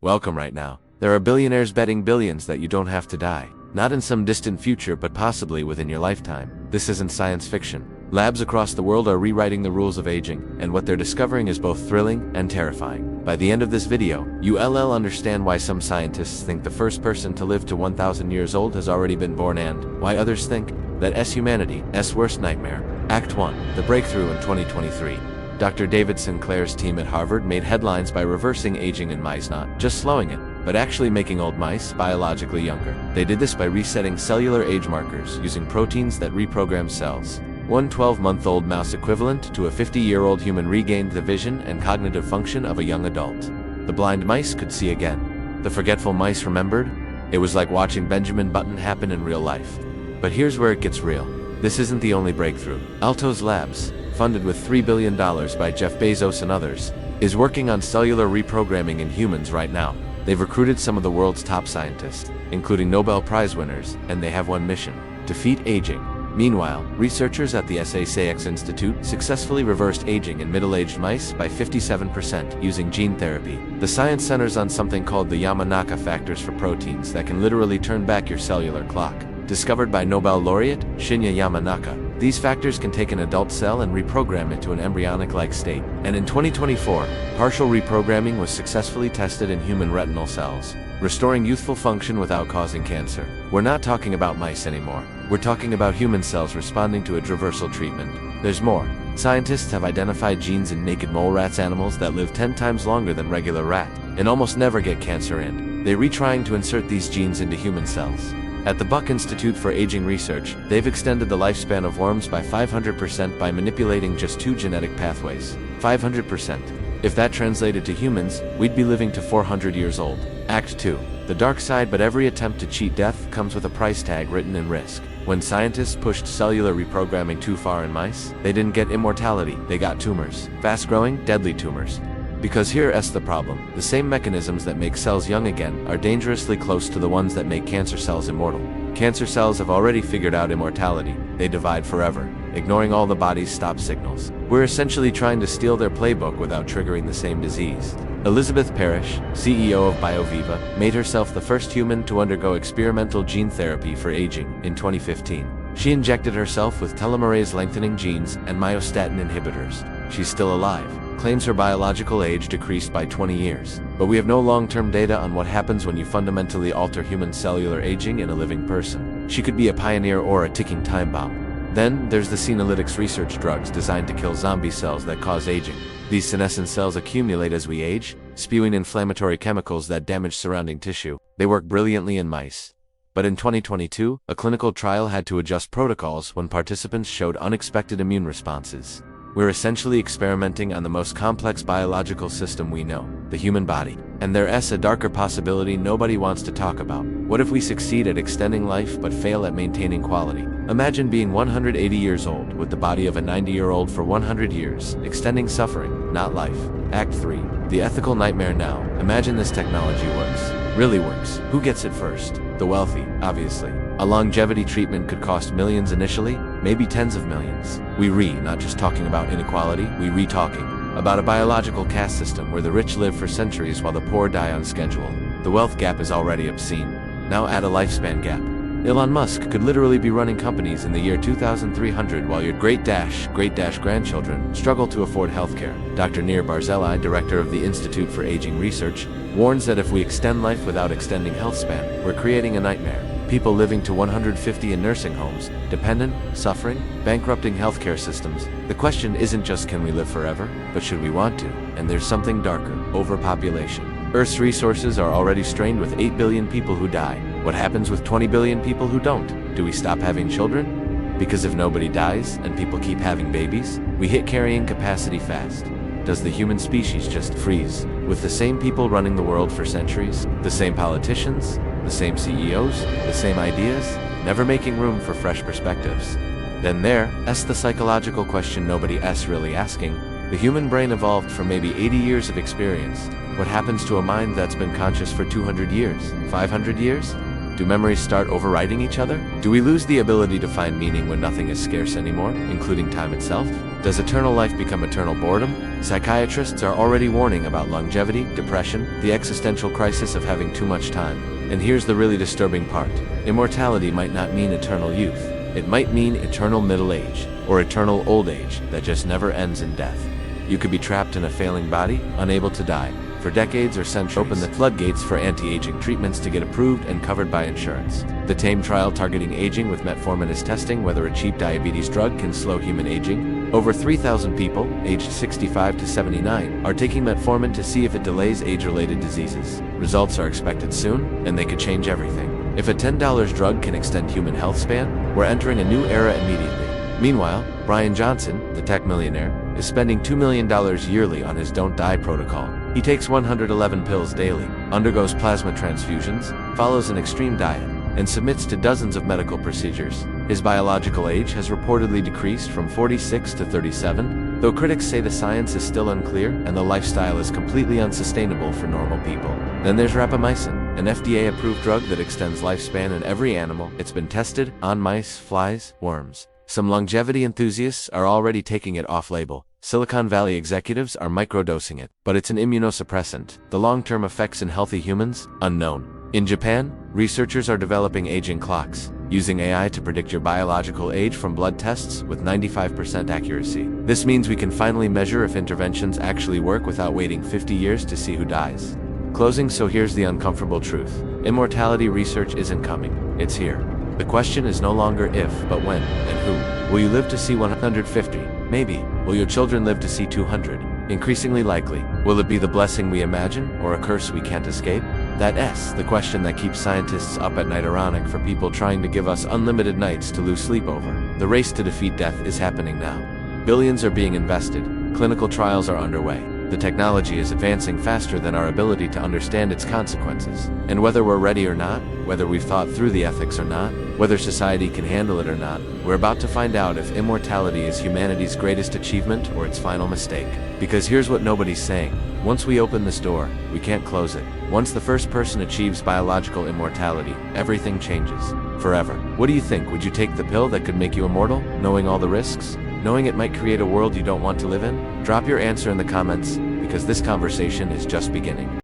Welcome right now. There are billionaires betting billions that you don't have to die. Not in some distant future, but possibly within your lifetime. This isn't science fiction. Labs across the world are rewriting the rules of aging, and what they're discovering is both thrilling and terrifying. By the end of this video, you'll understand why some scientists think the first person to live to 1,000 years old has already been born, and why others think that humanity's worst nightmare. Act 1. The breakthrough in 2023. Dr. David Sinclair's team at Harvard made headlines by reversing aging in mice, not just slowing it, but actually making old mice biologically younger. They did this by resetting cellular age markers using proteins that reprogram cells. One 12-month-old mouse equivalent to a 50-year-old human regained the vision and cognitive function of a young adult. The blind mice could see again. The forgetful mice remembered. It was like watching Benjamin Button happen in real life. But here's where it gets real. This isn't the only breakthrough. Altos Labs, funded with $3 billion by Jeff Bezos and others, is working on cellular reprogramming in humans right now. They've recruited some of the world's top scientists, including Nobel Prize winners, and they have one mission: defeat aging. Meanwhile, researchers at the SACX Institute successfully reversed aging in middle-aged mice by 57% using gene therapy. The science centers on something called the Yamanaka factors for proteins that can literally turn back your cellular clock. Discovered by Nobel laureate Shinya Yamanaka, these factors can take an adult cell and reprogram it to an embryonic-like state. And in 2024, partial reprogramming was successfully tested in human retinal cells, restoring youthful function without causing cancer. We're not talking about mice anymore. We're talking about human cells responding to a reversal treatment. There's more. Scientists have identified genes in naked mole rats animals that live 10 times longer than regular rat, and almost never get cancer, and they're retrying to insert these genes into human cells. At the Buck Institute for Aging Research, they've extended the lifespan of worms by 500% by manipulating just 2 genetic pathways. 500%. If that translated to humans, we'd be living to 400 years old. Act 2. The dark side, but every attempt to cheat death comes with a price tag written in risk. When scientists pushed cellular reprogramming too far in mice, they didn't get immortality, they got tumors. Fast-growing, deadly tumors. Because here's the problem. The same mechanisms that make cells young again are dangerously close to the ones that make cancer cells immortal. Cancer cells have already figured out immortality. They divide forever, ignoring all the body's stop signals. We're essentially trying to steal their playbook without triggering the same disease. Elizabeth Parrish, CEO of BioViva, made herself the first human to undergo experimental gene therapy for aging in 2015. She injected herself with telomerase lengthening genes and myostatin inhibitors. She's still alive. Claims her biological age decreased by 20 years. But we have no long-term data on what happens when you fundamentally alter human cellular aging in a living person. She could be a pioneer or a ticking time bomb. Then, there's the senolytics research drugs designed to kill zombie cells that cause aging. These senescent cells accumulate as we age, spewing inflammatory chemicals that damage surrounding tissue. They work brilliantly in mice. But in 2022, a clinical trial had to adjust protocols when participants showed unexpected immune responses. We're essentially experimenting on the most complex biological system we know, the human body. And there's a darker possibility nobody wants to talk about. What if we succeed at extending life but fail at maintaining quality? Imagine being 180 years old with the body of a 90-year-old for 100 years, extending suffering, not life. Act 3. The ethical nightmare now. Imagine this technology works. Really works. Who gets it first? The wealthy, obviously. A longevity treatment could cost millions initially, maybe tens of millions. Not just talking about inequality, we talking about a biological caste system where the rich live for centuries while the poor die on schedule. The wealth gap is already obscene. Now add a lifespan gap. Elon Musk could literally be running companies in the year 2300 while your great-grandchildren struggle to afford healthcare. Dr. Nir Barzilai, director of the Institute for Aging Research, warns that if we extend life without extending health span, we're creating a nightmare. People living to 150 in nursing homes, dependent, suffering, bankrupting healthcare systems. The question isn't just can we live forever, but should we want to? And there's something darker: overpopulation. Earth's resources are already strained with 8 billion people who die. What happens with 20 billion people who don't? Do we stop having children? Because if nobody dies and people keep having babies, we hit carrying capacity fast. Does the human species just freeze? With the same people running the world for centuries? The same politicians? The same CEOs? The same ideas? Never making room for fresh perspectives. Then there's the psychological question nobody's really asking. The human brain evolved from maybe 80 years of experience. What happens to a mind that's been conscious for 200 years? 500 years? Do memories start overriding each other? Do we lose the ability to find meaning when nothing is scarce anymore, including time itself? Does eternal life become eternal boredom? Psychiatrists are already warning about longevity, depression, the existential crisis of having too much time. And here's the really disturbing part. Immortality might not mean eternal youth. It might mean eternal middle age, or eternal old age that just never ends in death. You could be trapped in a failing body, unable to die, for decades or centuries. Open the floodgates for anti-aging treatments to get approved and covered by insurance. The TAME trial targeting aging with metformin is testing whether a cheap diabetes drug can slow human aging. Over 3,000 people, aged 65 to 79, are taking metformin to see if it delays age-related diseases. Results are expected soon, and they could change everything. If a $10 drug can extend human health span, we're entering a new era immediately. Meanwhile, Brian Johnson, the tech millionaire, is spending $2 million yearly on his Don't Die protocol. He takes 111 pills daily, undergoes plasma transfusions, follows an extreme diet, and submits to dozens of medical procedures. His biological age has reportedly decreased from 46 to 37, though critics say the science is still unclear and the lifestyle is completely unsustainable for normal people. Then there's rapamycin, an FDA-approved drug that extends lifespan in every animal. It's been tested on mice, flies, worms. Some longevity enthusiasts are already taking it off-label. Silicon Valley executives are microdosing it, but it's an immunosuppressant. The long-term effects in healthy humans? Unknown. In Japan, researchers are developing aging clocks, using AI to predict your biological age from blood tests with 95% accuracy. This means we can finally measure if interventions actually work without waiting 50 years to see who dies. Closing, so here's the uncomfortable truth. Immortality research isn't coming. It's here. The question is no longer if, but when, and who. Will you live to see 150? Maybe. Will your children live to see 200? Increasingly likely. Will it be the blessing we imagine, or a curse we can't escape? That's the question that keeps scientists up at night, ironic for people trying to give us unlimited nights to lose sleep over. The race to defeat death is happening now. Billions are being invested. Clinical trials are underway. The technology is advancing faster than our ability to understand its consequences. And whether we're ready or not, whether we've thought through the ethics or not, whether society can handle it or not, we're about to find out if immortality is humanity's greatest achievement or its final mistake. Because here's what nobody's saying. Once we open this door, we can't close it. Once the first person achieves biological immortality, everything changes. Forever. What do you think? Would you take the pill that could make you immortal, knowing all the risks? Knowing it might create a world you don't want to live in? Drop your answer in the comments, because this conversation is just beginning.